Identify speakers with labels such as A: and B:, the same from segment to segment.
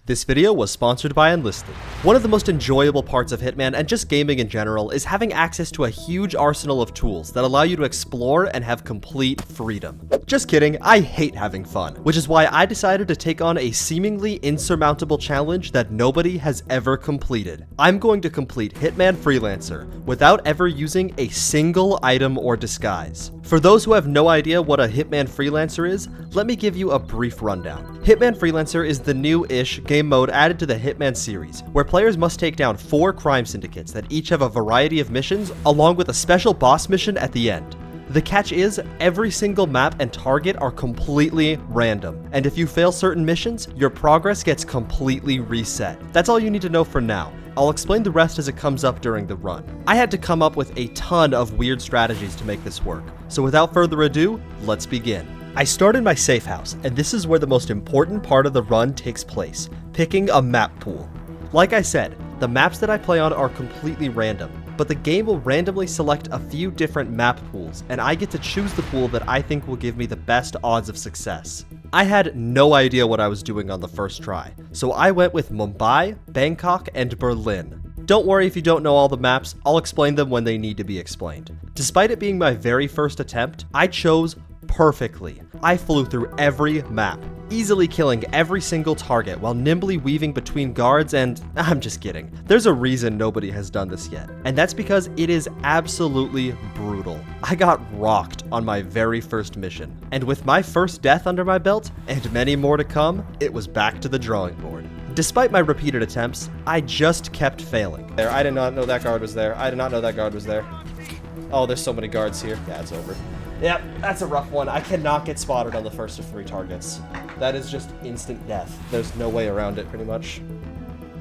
A: This video was sponsored by Enlisted. One of the most enjoyable parts of Hitman and just gaming in general is having access to a huge arsenal of tools that allow you to explore and have complete freedom. Just kidding, I hate having fun, which is why I decided to take on a seemingly insurmountable challenge that nobody has ever completed. I'm going to complete Hitman Freelancer without ever using a single item or disguise. For those who have no idea what a Hitman Freelancer is, let me give you a brief rundown. Hitman Freelancer is the new-ish game mode added to the Hitman series, where players must take down 4 crime syndicates that each have a variety of missions, along with a special boss mission at the end. The catch is, every single map and target are completely random, and if you fail certain missions, your progress gets completely reset. That's all you need to know for now. I'll explain the rest as it comes up during the run. I had to come up with a ton of weird strategies to make this work, so without further ado, let's begin. I started my safe house, and this is where the most important part of the run takes place, picking a map pool. Like I said, the maps that I play on are completely random, but the game will randomly select a few different map pools, and I get to choose the pool that I think will give me the best odds of success. I had no idea what I was doing on the first try, so I went with Mumbai, Bangkok, and Berlin. Don't worry if you don't know all the maps, I'll explain them when they need to be explained. Despite it being my very first attempt, I chose perfectly. I flew through every map, easily killing every single target while nimbly weaving between guards, and I'm just kidding. There's a reason nobody has done this yet, and that's because it is absolutely brutal. I got rocked on my very first mission, and with my first death under my belt, and many more to come, it was back to the drawing board. Despite my repeated attempts, I just kept failing. I did not know that guard was there. I did not know that guard was there. Oh, there's so many guards here. Yeah, it's over. Yep, that's a rough one. I cannot get spotted on the first of 3 targets. That is just instant death. There's no way around it, pretty much.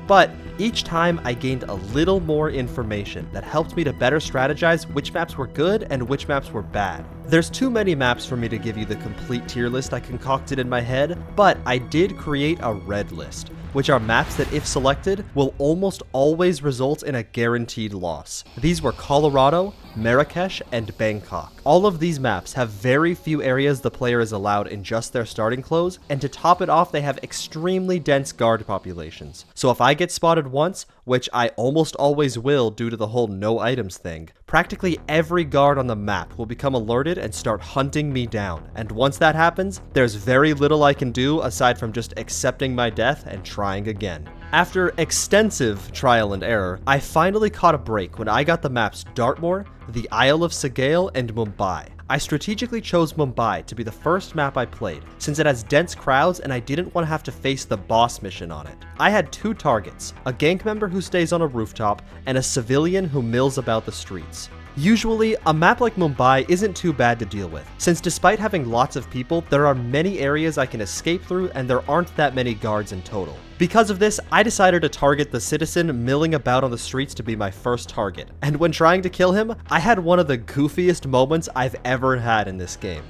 A: But each time I gained a little more information that helped me to better strategize which maps were good and which maps were bad. There's too many maps for me to give you the complete tier list I concocted in my head, but I did create a red list, which are maps that, if selected, will almost always result in a guaranteed loss. These were Colorado, Marrakesh, and Bangkok. All of these maps have very few areas the player is allowed in just their starting clothes, and to top it off, they have extremely dense guard populations. So if I get spotted once, which I almost always will due to the whole no items thing, practically every guard on the map will become alerted and start hunting me down. And once that happens, there's very little I can do aside from just accepting my death and trying again. After extensive trial and error, I finally caught a break when I got the maps Dartmoor, the Isle of Sg&agrave, and Mumbai. I strategically chose Mumbai to be the first map I played, since it has dense crowds and I didn't want to have to face the boss mission on it. I had 2 targets, a gang member who stays on a rooftop, and a civilian who mills about the streets. Usually, a map like Mumbai isn't too bad to deal with, since despite having lots of people, there are many areas I can escape through and there aren't that many guards in total. Because of this, I decided to target the citizen milling about on the streets to be my first target, and when trying to kill him, I had one of the goofiest moments I've ever had in this game.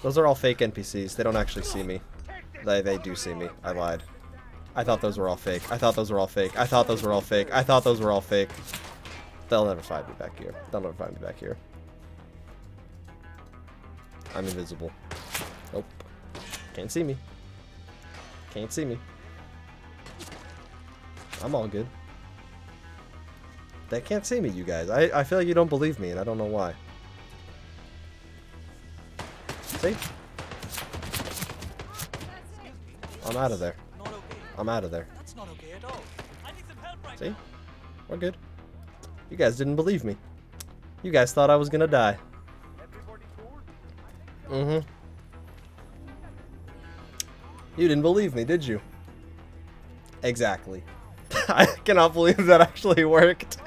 A: Those are all fake NPCs, they don't actually see me. They do see me, I lied. I thought those were all fake, I thought those were all fake, I thought those were all fake, I thought those were all fake. They'll never find me back here. They'll never find me back here. I'm invisible. Nope. Can't see me. Can't see me. I'm all good. They can't see me, you guys. I feel like you don't believe me, and I don't know why. See? I'm out of there. I'm out of there. See? We're good. You guys didn't believe me. You guys thought I was gonna die. You didn't believe me, did you? Exactly. I cannot believe that actually worked.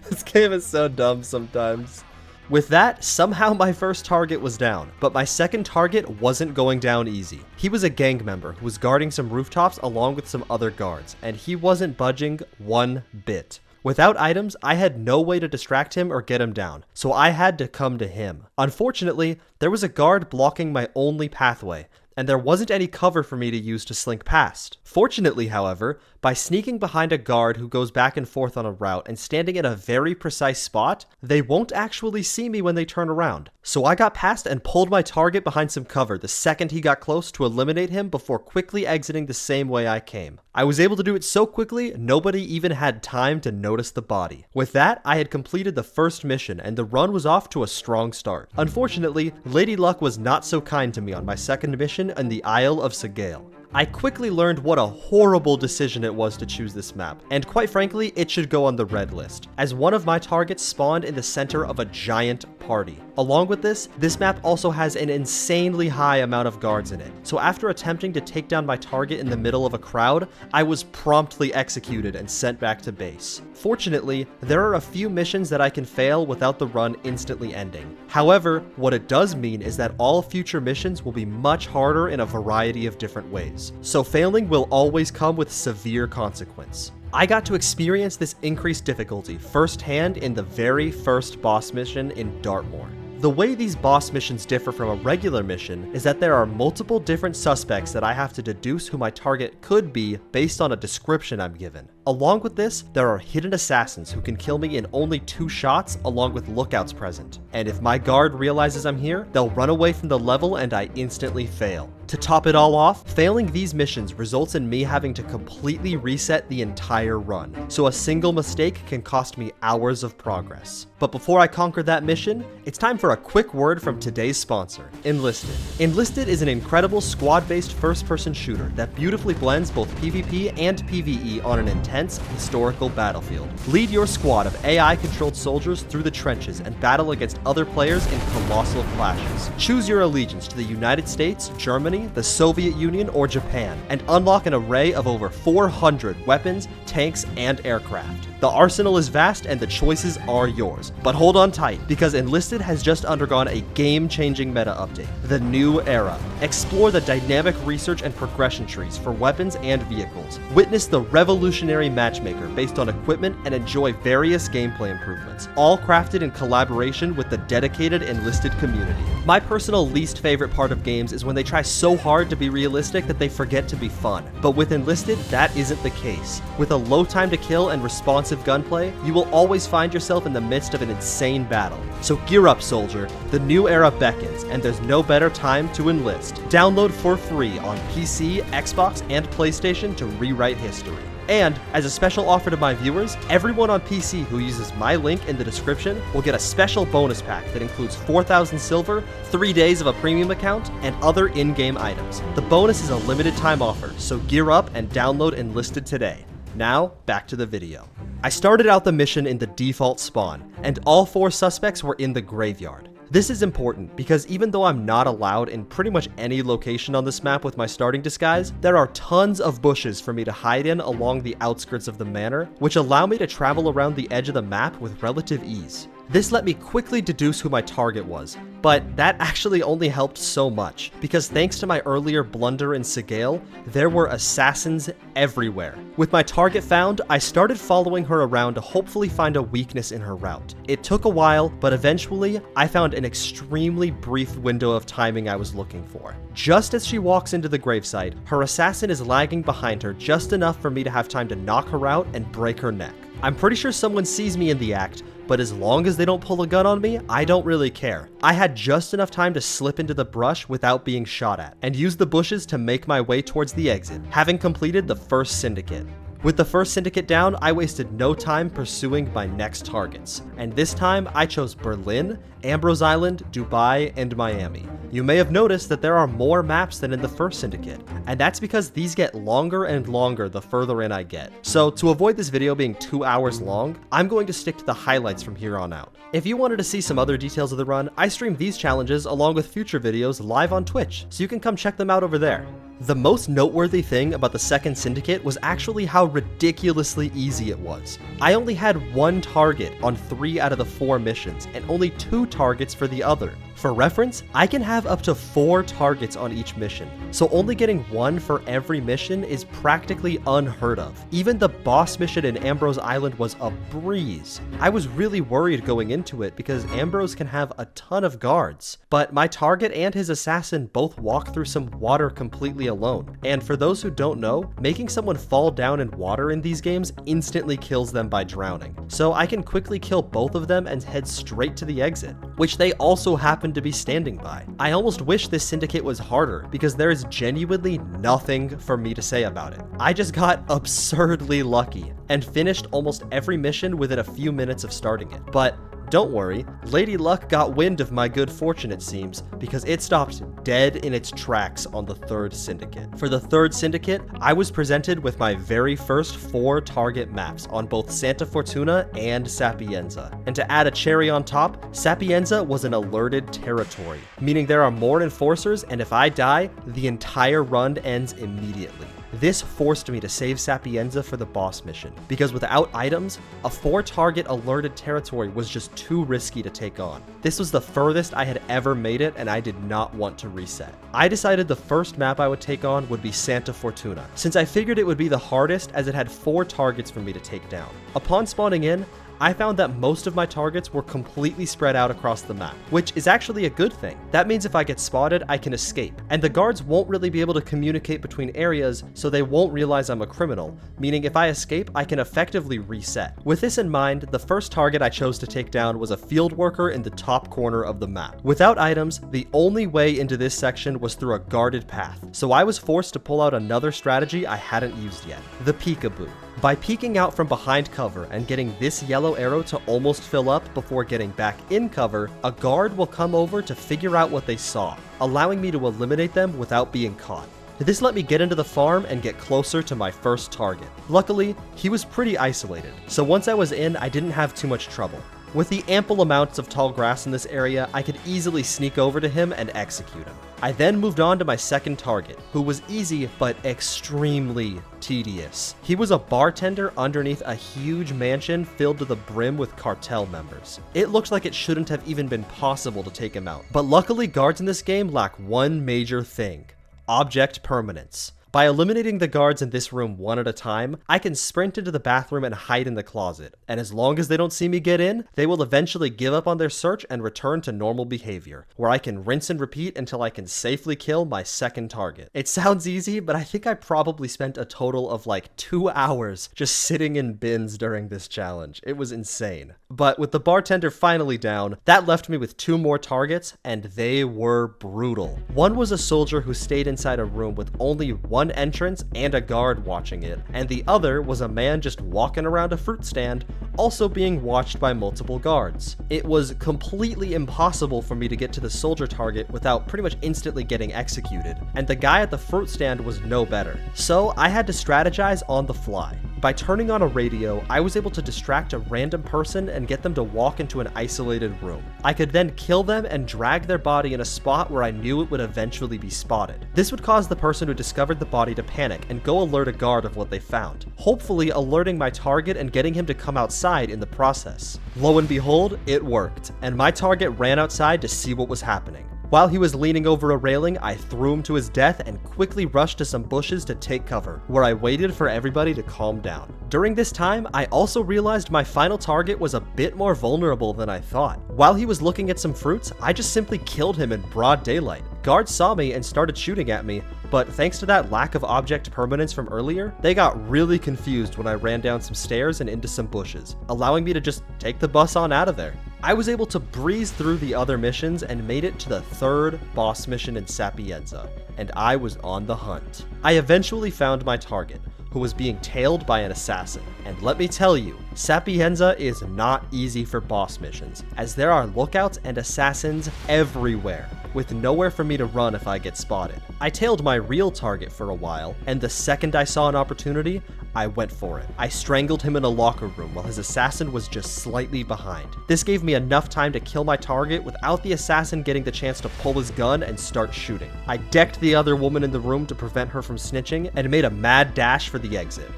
A: This game is so dumb sometimes. With that, somehow my first target was down, but my second target wasn't going down easy. He was a gang member who was guarding some rooftops along with some other guards, and he wasn't budging one bit. Without items, I had no way to distract him or get him down, so I had to come to him. Unfortunately, there was a guard blocking my only pathway, and there wasn't any cover for me to use to slink past. Fortunately, however, by sneaking behind a guard who goes back and forth on a route and standing in a very precise spot, they won't actually see me when they turn around. So I got past and pulled my target behind some cover the second he got close to eliminate him before quickly exiting the same way I came. I was able to do it so quickly, nobody even had time to notice the body. With that, I had completed the first mission and the run was off to a strong start. Unfortunately, Lady Luck was not so kind to me on my second mission in the Isle of Sg&agrave. I quickly learned what a horrible decision it was to choose this map, and quite frankly, it should go on the red list, as one of my targets spawned in the center of a giant party. Along with this map also has an insanely high amount of guards in it, so after attempting to take down my target in the middle of a crowd, I was promptly executed and sent back to base. Fortunately, there are a few missions that I can fail without the run instantly ending. However, what it does mean is that all future missions will be much harder in a variety of different ways. So failing will always come with severe consequence. I got to experience this increased difficulty firsthand in the very first boss mission in Dartmoor. The way these boss missions differ from a regular mission is that there are multiple different suspects that I have to deduce who my target could be based on a description I'm given. Along with this, there are hidden assassins who can kill me in only 2 shots along with lookouts present. And if my guard realizes I'm here, they'll run away from the level and I instantly fail. To top it all off, failing these missions results in me having to completely reset the entire run, so a single mistake can cost me hours of progress. But before I conquer that mission, it's time for a quick word from today's sponsor, Enlisted. Enlisted is an incredible squad-based first-person shooter that beautifully blends both PvP and PvE on an intense, historical battlefield. Lead your squad of AI-controlled soldiers through the trenches and battle against other players in colossal clashes. Choose your allegiance to the United States, Germany, the Soviet Union, or Japan, and unlock an array of over 400 weapons, tanks, and aircraft. The arsenal is vast and the choices are yours. But hold on tight, because Enlisted has just undergone a game-changing meta update, the New Era. Explore the dynamic research and progression trees for weapons and vehicles. Witness the revolutionary matchmaker based on equipment and enjoy various gameplay improvements, all crafted in collaboration with the dedicated Enlisted community. My personal least favorite part of games is when they try so hard to be realistic that they forget to be fun. But with Enlisted, that isn't the case. With a low time to kill and responsive gunplay, you will always find yourself in the midst of an insane battle. So gear up, soldier. The new era beckons, and there's no better time to enlist. Download for free on PC, Xbox, and PlayStation to rewrite history. And, as a special offer to my viewers, everyone on PC who uses my link in the description will get a special bonus pack that includes 4,000 silver, 3 days of a premium account, and other in-game items. The bonus is a limited time offer, so gear up and download Enlisted today. Now, back to the video. I started out the mission in the default spawn, and all 4 suspects were in the graveyard. This is important because even though I'm not allowed in pretty much any location on this map with my starting disguise, there are tons of bushes for me to hide in along the outskirts of the manor, which allow me to travel around the edge of the map with relative ease. This let me quickly deduce who my target was, but that actually only helped so much, because thanks to my earlier blunder in Sg&agrave, there were assassins everywhere. With my target found, I started following her around to hopefully find a weakness in her route. It took a while, but eventually, I found an extremely brief window of timing I was looking for. Just as she walks into the gravesite, her assassin is lagging behind her just enough for me to have time to knock her out and break her neck. I'm pretty sure someone sees me in the act, but as long as they don't pull a gun on me, I don't really care. I had just enough time to slip into the brush without being shot at, and use the bushes to make my way towards the exit, having completed the first syndicate. With the first syndicate down, I wasted no time pursuing my next targets, and this time I chose Berlin, Ambrose Island, Dubai, and Miami. You may have noticed that there are more maps than in the first syndicate, and that's because these get longer and longer the further in I get. So to avoid this video being 2 hours long, I'm going to stick to the highlights from here on out. If you wanted to see some other details of the run, I stream these challenges along with future videos live on Twitch, so you can come check them out over there. The most noteworthy thing about the second syndicate was actually how ridiculously easy it was. I only had 1 target on 3 out of the 4 missions, and only 2 targets for the other. For reference, I can have up to 4 targets on each mission, so only getting 1 for every mission is practically unheard of. Even the boss mission in Ambrose Island was a breeze. I was really worried going into it because Ambrose can have a ton of guards, but my target and his assassin both walk through some water completely alone. And for those who don't know, making someone fall down in water in these games instantly kills them by drowning. So I can quickly kill both of them and head straight to the exit, which they also happen happened to be standing by. I almost wish this syndicate was harder because there is genuinely nothing for me to say about it. I just got absurdly lucky and finished almost every mission within a few minutes of starting it. But don't worry, Lady Luck got wind of my good fortune, it seems, because it stopped dead in its tracks on the third syndicate. For the third syndicate, I was presented with my very first 4 target maps on both Santa Fortuna and Sapienza. And to add a cherry on top, Sapienza was an alerted territory, meaning there are more enforcers, and if I die, the entire run ends immediately. This forced me to save Sapienza for the boss mission, because without items, a 4-target alerted territory was just too risky to take on. This was the furthest I had ever made it, and I did not want to reset. I decided the first map I would take on would be Santa Fortuna, since I figured it would be the hardest as it had 4 targets for me to take down. Upon spawning in, I found that most of my targets were completely spread out across the map, which is actually a good thing. That means if I get spotted, I can escape, and the guards won't really be able to communicate between areas, so they won't realize I'm a criminal, meaning if I escape, I can effectively reset. With this in mind, the first target I chose to take down was a field worker in the top corner of the map. Without items, the only way into this section was through a guarded path, so I was forced to pull out another strategy I hadn't used yet, the peekaboo. By peeking out from behind cover and getting this yellow arrow to almost fill up before getting back in cover, a guard will come over to figure out what they saw, allowing me to eliminate them without being caught. This let me get into the farm and get closer to my first target. Luckily, he was pretty isolated, so once I was in, I didn't have too much trouble. With the ample amounts of tall grass in this area, I could easily sneak over to him and execute him. I then moved on to my second target, who was easy but extremely tedious. He was a bartender underneath a huge mansion filled to the brim with cartel members. It looked like it shouldn't have even been possible to take him out, but luckily guards in this game lack one major thing: object permanence. By eliminating the guards in this room one at a time, I can sprint into the bathroom and hide in the closet, and as long as they don't see me get in, they will eventually give up on their search and return to normal behavior, where I can rinse and repeat until I can safely kill my second target. It sounds easy, but I think I probably spent a total of like 2 hours just sitting in bins during this challenge. It was insane. But with the bartender finally down, that left me with 2 more targets, and they were brutal. One was a soldier who stayed inside a room with only one entrance and a guard watching it, and the other was a man just walking around a fruit stand, also being watched by multiple guards. It was completely impossible for me to get to the soldier target without pretty much instantly getting executed, and the guy at the fruit stand was no better. So I had to strategize on the fly. By turning on a radio, I was able to distract a random person and get them to walk into an isolated room. I could then kill them and drag their body in a spot where I knew it would eventually be spotted. This would cause the person who discovered the body to panic and go alert a guard of what they found, hopefully alerting my target and getting him to come outside in the process. Lo and behold, it worked, and my target ran outside to see what was happening. While he was leaning over a railing, I threw him to his death and quickly rushed to some bushes to take cover, where I waited for everybody to calm down. During this time, I also realized my final target was a bit more vulnerable than I thought. While he was looking at some fruits, I just simply killed him in broad daylight. Guards saw me and started shooting at me, but thanks to that lack of object permanence from earlier, they got really confused when I ran down some stairs and into some bushes, allowing me to just take the bus on out of there. I was able to breeze through the other missions and made it to the third boss mission in Sapienza, and I was on the hunt. I eventually found my target, who was being tailed by an assassin. And let me tell you, Sapienza is not easy for boss missions, as there are lookouts and assassins everywhere, with nowhere for me to run if I get spotted. I tailed my real target for a while, and the second I saw an opportunity, I went for it. I strangled him in a locker room while his assassin was just slightly behind. This gave me enough time to kill my target without the assassin getting the chance to pull his gun and start shooting. I decked the other woman in the room to prevent her from snitching and made a mad dash for the exit.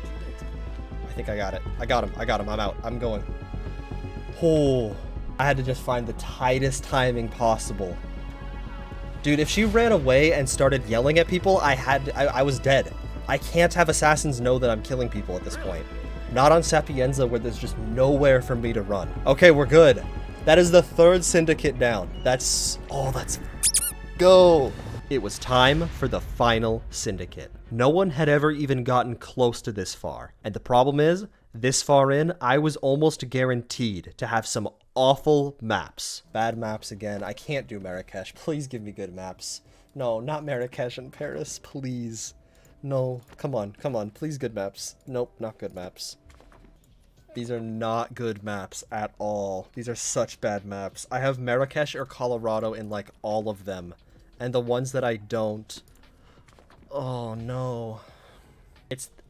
A: I think I got it. I got him. I'm out. I'm going. Oh, I had to just find the tightest timing possible. Dude, if she ran away and started yelling at people, I was dead. I can't have assassins know that I'm killing people at this point. Not on Sapienza, where there's just nowhere for me to run. Okay, we're good. That is the third syndicate down. Let's go. It was time for the final syndicate. No one had ever even gotten close to this far. And the problem is, This far in, I was almost guaranteed to have some awful maps. Bad maps again. I can't do Marrakesh. Please give me good maps. No, not Marrakesh and Paris, please. No, come on, come on. Please, good maps. Nope, not good maps. These are not good maps at all. These are such bad maps. I have Marrakesh or Colorado in, like, all of them. And the ones that I don't... Oh, no.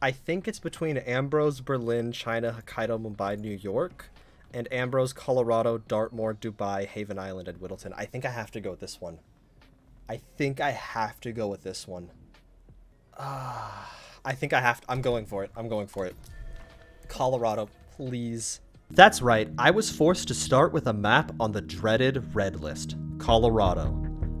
A: I think it's between Ambrose, Berlin, China, Hokkaido, Mumbai, New York, and Ambrose, Colorado, Dartmoor, Dubai, Haven Island, and Whittleton. I think I have to go with this one. I think I have to go with this one. I think I have to. I'm going for it. I'm going for it. Colorado, please. That's right. I was forced to start with a map on the dreaded red list, Colorado.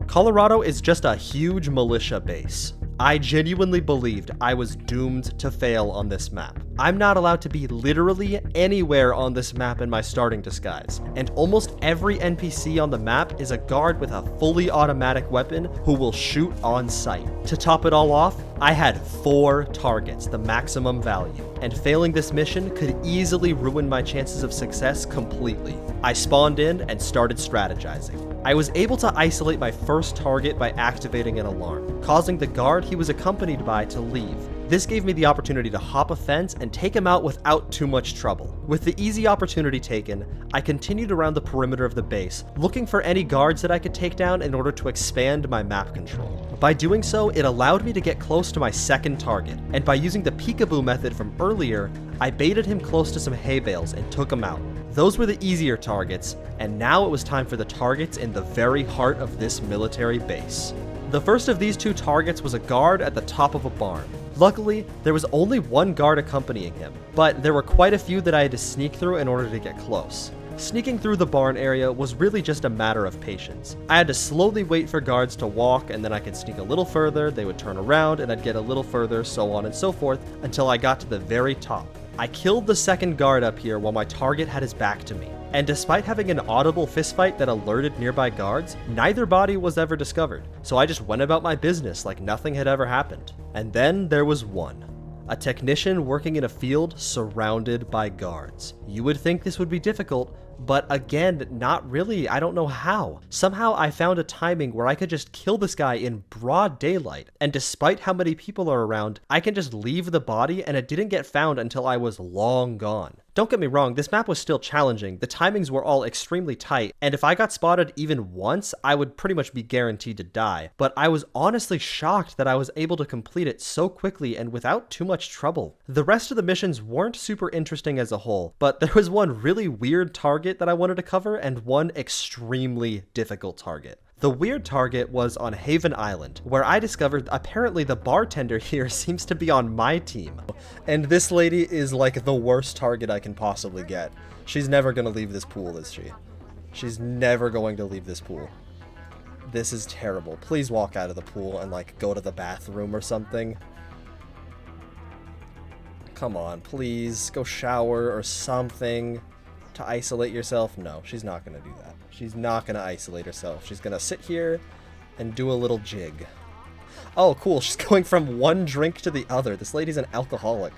A: Colorado is just a huge militia base. I genuinely believed I was doomed to fail on this map. I'm not allowed to be literally anywhere on this map in my starting disguise, and almost every NPC on the map is a guard with a fully automatic weapon who will shoot on sight. To top it all off, I had 4 targets, the maximum value, and failing this mission could easily ruin my chances of success completely. I spawned in and started strategizing. I was able to isolate my first target by activating an alarm, causing the guard he was accompanied by to leave. This gave me the opportunity to hop a fence and take him out without too much trouble. With the easy opportunity taken, I continued around the perimeter of the base, looking for any guards that I could take down in order to expand my map control. By doing so, it allowed me to get close to my second target, and by using the peekaboo method from earlier, I baited him close to some hay bales and took him out. Those were the easier targets, and now it was time for the targets in the very heart of this military base. The first of these 2 targets was a guard at the top of a barn. Luckily, there was only one guard accompanying him, but there were quite a few that I had to sneak through in order to get close. Sneaking through the barn area was really just a matter of patience. I had to slowly wait for guards to walk, and then I could sneak a little further, they would turn around, and I'd get a little further, so on and so forth, until I got to the very top. I killed the second guard up here while my target had his back to me. And despite having an audible fistfight that alerted nearby guards, neither body was ever discovered. So I just went about my business like nothing had ever happened. And then there was one. A technician working in a field surrounded by guards. You would think this would be difficult, but again, not really. I don't know how. Somehow I found a timing where I could just kill this guy in broad daylight, and despite how many people are around, I can just leave the body and it didn't get found until I was long gone. Don't get me wrong, this map was still challenging, the timings were all extremely tight, and if I got spotted even once, I would pretty much be guaranteed to die, but I was honestly shocked that I was able to complete it so quickly and without too much trouble. The rest of the missions weren't super interesting as a whole, but there was one really weird target that I wanted to cover and one extremely difficult target. The weird target was on Haven Island, where I discovered apparently the bartender here seems to be on my team. And this lady is like the worst target I can possibly get. She's never gonna leave this pool, is she? She's never going to leave this pool. This is terrible. Please walk out of the pool and like go to the bathroom or something. Come on, please. Go shower or something to isolate yourself. No, she's not gonna do that. She's not going to isolate herself. She's going to sit here and do a little jig. Oh, cool. She's going from one drink to the other. This lady's an alcoholic.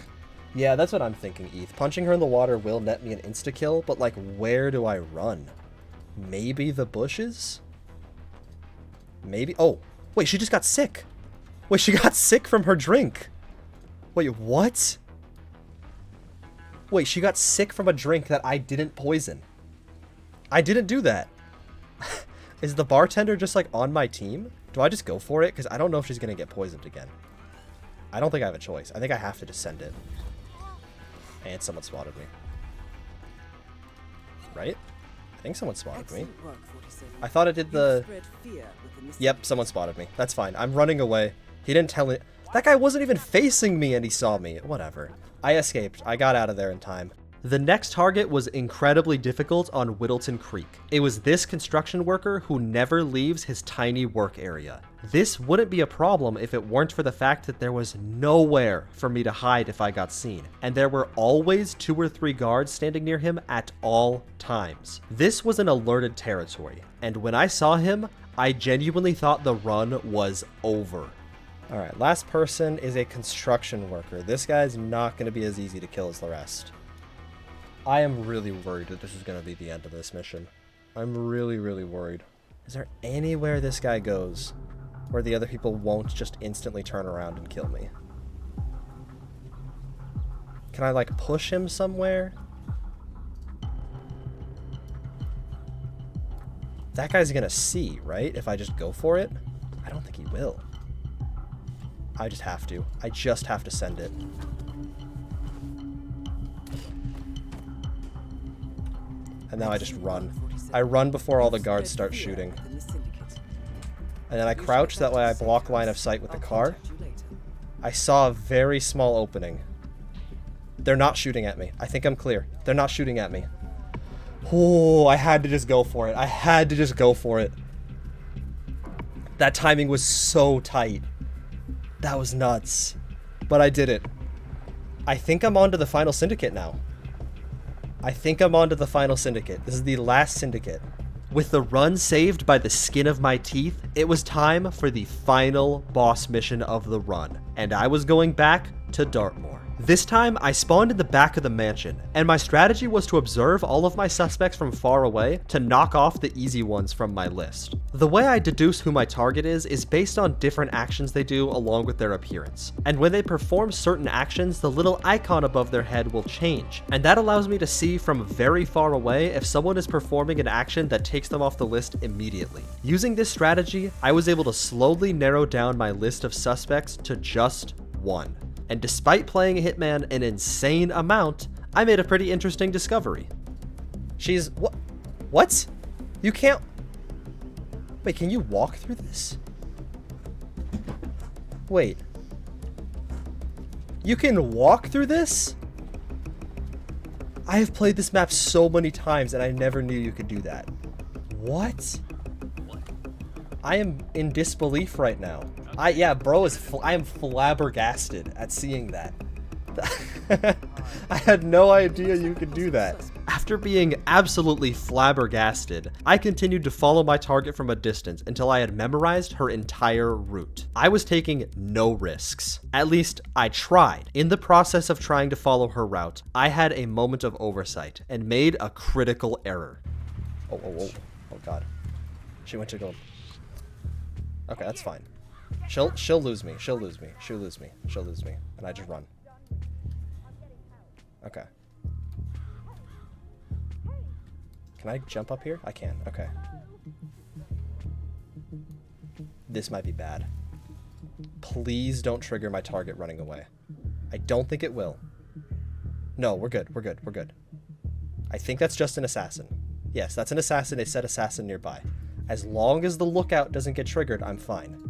A: Yeah, that's what I'm thinking, Eth. Punching her in the water will net me an insta-kill, but, like, where do I run? Maybe the bushes? Maybe... Oh, wait, she just got sick. Wait, she got sick from her drink. Wait, what? Wait, she got sick from a drink that I didn't poison. I didn't do that. Is the bartender just like on my team? Do I just go for it? Because I don't know if she's going to get poisoned again. I don't think I have a choice. I think I have to just send it. And someone spotted me. Right? I think someone spotted me. I thought it did the... Yep, someone spotted me. That's fine. I'm running away. He didn't tell me... That guy wasn't even facing me and he saw me. Whatever. I escaped. I got out of there in time. The next target was incredibly difficult on Whittleton Creek. It was this construction worker who never leaves his tiny work area. This wouldn't be a problem if it weren't for the fact that there was nowhere for me to hide if I got seen, and there were always 2 or 3 guards standing near him at all times. This was an alerted territory, and when I saw him, I genuinely thought the run was over. Alright, last person is a construction worker. This guy's not going to be as easy to kill as the rest. I am really worried that this is going to be the end of this mission. I'm really, really worried. Is there anywhere this guy goes where the other people won't just instantly turn around and kill me? Can I, like, push him somewhere? That guy's gonna see, right? If I just go for it? I don't think he will. I just have to. I just have to send it. And now I just run. I run before all the guards start shooting. And then I crouch, that way I block line of sight with the car. I saw a very small opening. They're not shooting at me. I think I'm clear. They're not shooting at me. Oh, I had to just go for it. I had to just go for it. That timing was so tight. That was nuts. But I did it. I think I'm on to the final syndicate now. I think I'm on to the final syndicate. This is the last syndicate. With the run saved by the skin of my teeth, it was time for the final boss mission of the run. And I was going back to Dartmoor. This time, I spawned in the back of the mansion, and my strategy was to observe all of my suspects from far away to knock off the easy ones from my list. The way I deduce who my target is based on different actions they do along with their appearance. And when they perform certain actions, the little icon above their head will change, and that allows me to see from very far away if someone is performing an action that takes them off the list immediately. Using this strategy, I was able to slowly narrow down my list of suspects to just one. And despite playing a Hitman an insane amount, I made a pretty interesting discovery. She's... What? You can't... Wait, can you walk through this? Wait. You can walk through this? I have played this map so many times and I never knew you could do that. What? I am in disbelief right now. Yeah, bro, I am flabbergasted at seeing that. I had no idea you could do that. After being absolutely flabbergasted, I continued to follow my target from a distance until I had memorized her entire route. I was taking no risks. At least, I tried. In the process of trying to follow her route, I had a moment of oversight and made a critical error. Oh god. She went to go. Okay, that's fine. She'll lose me. She'll lose me. She'll lose me. She'll lose me. And I just run. Okay. Can I jump up here? I can. Okay. This might be bad. Please don't trigger my target running away. I don't think it will. No, we're good. We're good. We're good. I think that's just an assassin. Yes, that's an assassin. It said assassin nearby. As long as the lookout doesn't get triggered, I'm fine.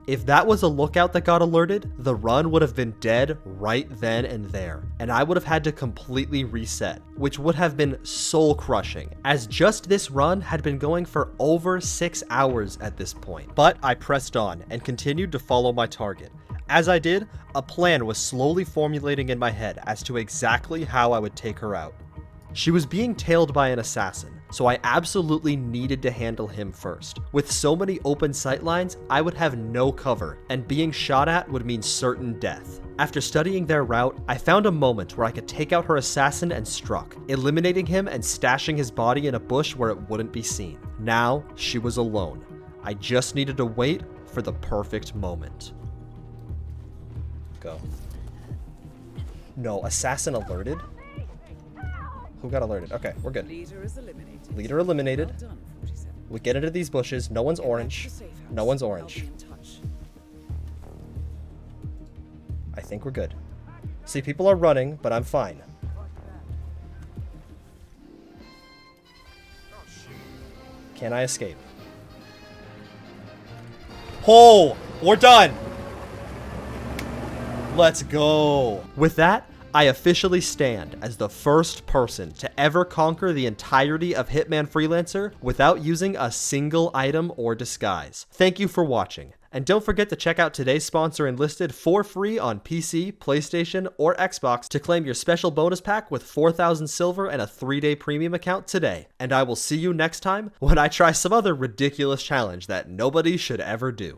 A: If that was a lookout that got alerted, the run would have been dead right then and there, and I would have had to completely reset, which would have been soul-crushing, as just this run had been going for over 6 hours at this point. But I pressed on and continued to follow my target. As I did, a plan was slowly formulating in my head as to exactly how I would take her out. She was being tailed by an assassin, so I absolutely needed to handle him first. With so many open sight lines, I would have no cover, and being shot at would mean certain death. After studying their route, I found a moment where I could take out her assassin and struck, eliminating him and stashing his body in a bush where it wouldn't be seen. Now, she was alone. I just needed to wait for the perfect moment. Go. No, assassin alerted? Who got alerted? Okay, we're good. Leader eliminated. We get into these bushes. No one's orange. No one's orange. I think we're good. See, people are running, but I'm fine. Can I escape? Oh, we're done. Let's go. With that, I officially stand as the first person to ever conquer the entirety of Hitman Freelancer without using a single item or disguise. Thank you for watching, and don't forget to check out today's sponsor Enlisted for free on PC, PlayStation, or Xbox to claim your special bonus pack with 4,000 silver and a 3-day premium account today. And I will see you next time when I try some other ridiculous challenge that nobody should ever do.